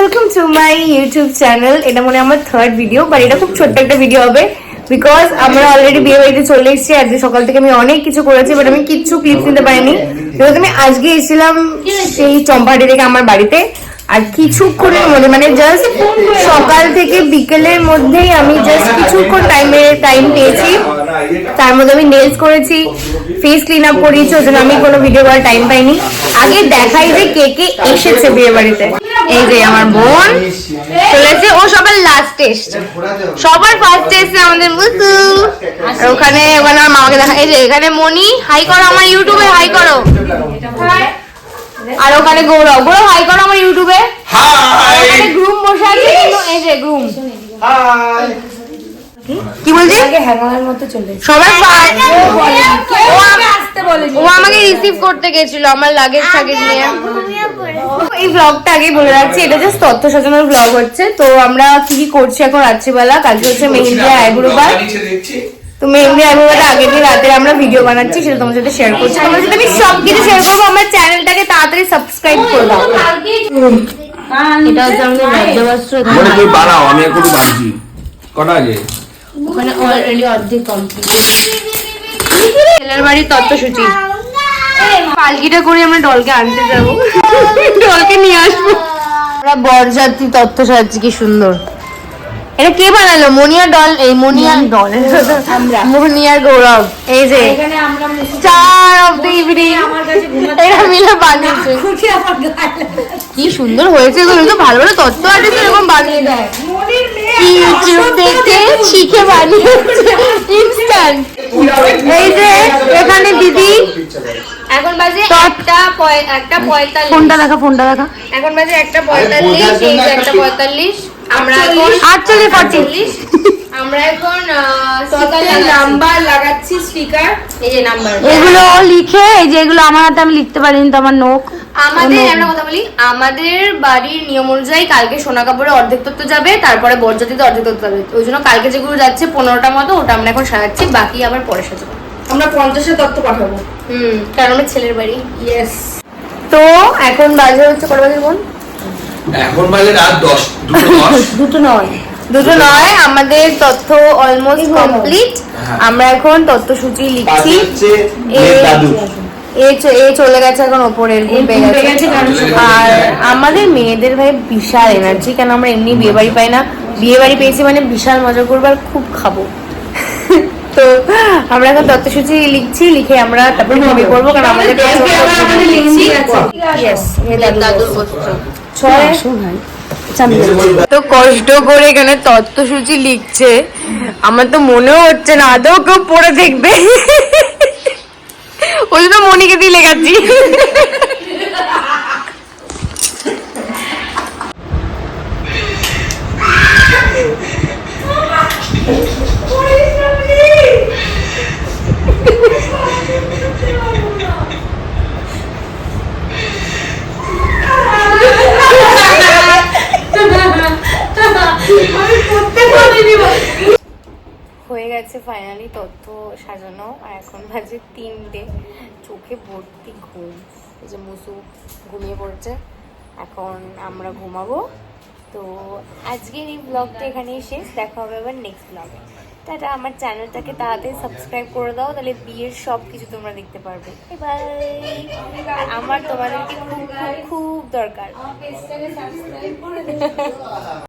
Welcome to my YouTube channel. এটা মনে হয় আমার থার্ড ভিডিও, বাট এটা খুব ছোট্ট একটা ভিডিও হবে বিকজ আমরা অলরেডি বিয়ে বাড়িতে চলে এসেছি। আজকে সকাল থেকে আমি অনেক কিছু করেছি, বাট আমি কিচ্ছু ক্লিপস নিতে পারিনি বিকজ আমি আজকে এসেছিলাম সেই চম্পাহাটি থেকে আমার বাড়িতে। আর কিছুক্ষণের মধ্যে মানে জাস্ট সকাল থেকে বিকেলের মধ্যেই আমি জাস্ট কিছুক্ষণ টাইম পেয়েছি। তার মধ্যে আমি নেলস করেছি, ফেস ক্লিন আপ করিয়েছি, ওই জন্য আমি কোনো ভিডিও করার টাইম পাইনি। আগে দেখাই যে কে কে এসেছে বিয়ে বাড়িতে। এই যে আমার বোন চলেছে, ও সবার লাস্ট এসছে, সবার ফার্স্ট এসছে আমাদের মুসু। আর ওখানে আমার মামাকে দেখা, এই যে এখানে মনি, হাই করো আমার ইউটিউবে, হাই করো। আর ওখানে গৌরব, গৌরব হাই করো আমার ইউটিউবে। ওখানে গ্রুম বসে আছে, এই যে গ্রুম। কি বলছিস? সবাই ও আমাকে রিসিভ করতে গেছিল আমার লাগেজ টাগেজ নিয়ে। এই ব্লগটা আগে বলে রাখছি, এটা জাস্ট তথ্য সাজানোর ব্লগ হচ্ছে। তো আমরা কি কি করছি এখন রাত্রিবেলা, কালকে হচ্ছে মেহেন্দি আইব্রো বার। তো মেহেন্দি আইব্রো বারটা আগের দিন রাতে আমরা ভিডিও বানাচ্ছি, সেটা তোমার সাথে শেয়ার করছি। তোমার সাথে আমি সবকিছু শেয়ার করবো। আমার চ্যানেলটাকে তাড়াতাড়ি সাবস্ক্রাইব করে দাও। এটা হচ্ছে আমাদের রাজ্যবস্ত্র। তুই বানাও, আমি একটু বানাচ্ছি। কটা আছে? ওখানে অলরেডি অর্ধেক কমপ্লিট। ছেলের বাড়ির তত্ত্বসূচি, পালকিটা করে আমরা ডলকে আনতে যাবো, ডলকে নিয়ে আসবো। আমরা বরযাত্রী তত্ত্ব সাজাচ্ছি, কি সুন্দর। এটা কে বানালো? মনিয়া ডল, এই মনিয়া ডল মনিয়ার গৌরব। এই যে স্টার অফ দ্য ইভিনিং, এরা মিলে বানিয়েছে। কি সুন্দর হয়েছে, তো ভালো ভালো তত্ত্ব আছে এরকম বানিয়ে দেয়। ইউটিউব দেখে শিখে বানিয়েছে ইনস্ট্যান্ট। এই যে এখানে দিদি, এখন বাজে 1:45। ফোনটা দেখা। এখন বাজে 1:45, এই যে 1:45। আমরা এখন 48 আমরা এখন নাম্বার লাগাচ্ছি, স্পিকার। এই যে নাম্বার এগুলো লিখে, এই যে এগুলো আমার হাতে আমি লিখতে পারিনি তো আমার নোক। আমাদের আমরা কথা বলি, আমাদের বাড়ির নিয়ম অনুযায়ী কালকে সোনা কাপড়ে অর্ধেক তত্ত্ব যাবে, তারপরে বরযাত্রীতে অর্ধেক তত্ত্ব যাবে। ওই জন্য কালকে যেগুলো যাচ্ছে 15টা মতো, ওটা আমরা এখন সাজাচ্ছি, বাকি আবার পরে সাজাবো। আমরা 50 তত্ত্ব পাঠাবো। কারণ আমার ছেলের বাড়ি। ইয়েস। তো এখন বাজে হচ্ছে কটা বাজে বোন? এখন বাজে রাত 10, 2টো নয়। আমাদের তথ্য অলমোস্ট কমপ্লিট। আমরা এখন তথ্যসূচি লিখছি। এ চলে গেছে এখন ওপরে, আর আমাদের মেয়েদের ভাই বিশাল এনার্জি, কেন আমরা এমনি বিয়ে বাড়ি পাই না, বিয়ে বাড়ি পেয়েছি মানে বিশাল মজা করবো আর খুব খাবো। তো আমরা এখন তথ্যসূচি লিখছি, লিখে আমরা তারপরে ঘুমিয়ে পড়বো, কারণ আমাদের তো কষ্ট করে এখানে তথ্যসূচি লিখছে। আমার তো মনেও হচ্ছে না আদৌ কেউ পড়ে দেখবে, ওই জন্য মনিকে দিয়ে লেখাচ্ছি। হয়ে গেছে ফাইনালি তথ্য সাজানো, আর এখন বাজে 3টে। চোখে ভর্তি ঘুম, এই যে মুসু ঘুমিয়ে পড়ছে, এখন আমরা ঘুমাবো। তো আজকের এই ব্লগটা এখানেই শেষ, দেখা হবে আবার নেক্সট ব্লগে। টাটা। আমার চ্যানেলটাকে তাড়াতাড়ি সাবস্ক্রাইব করে দাও, তাহলে বিয়ের সব কিছু তোমরা দেখতে পারবে। বাই। আমার তোমাদেরকে খুব খুব খুব দরকার।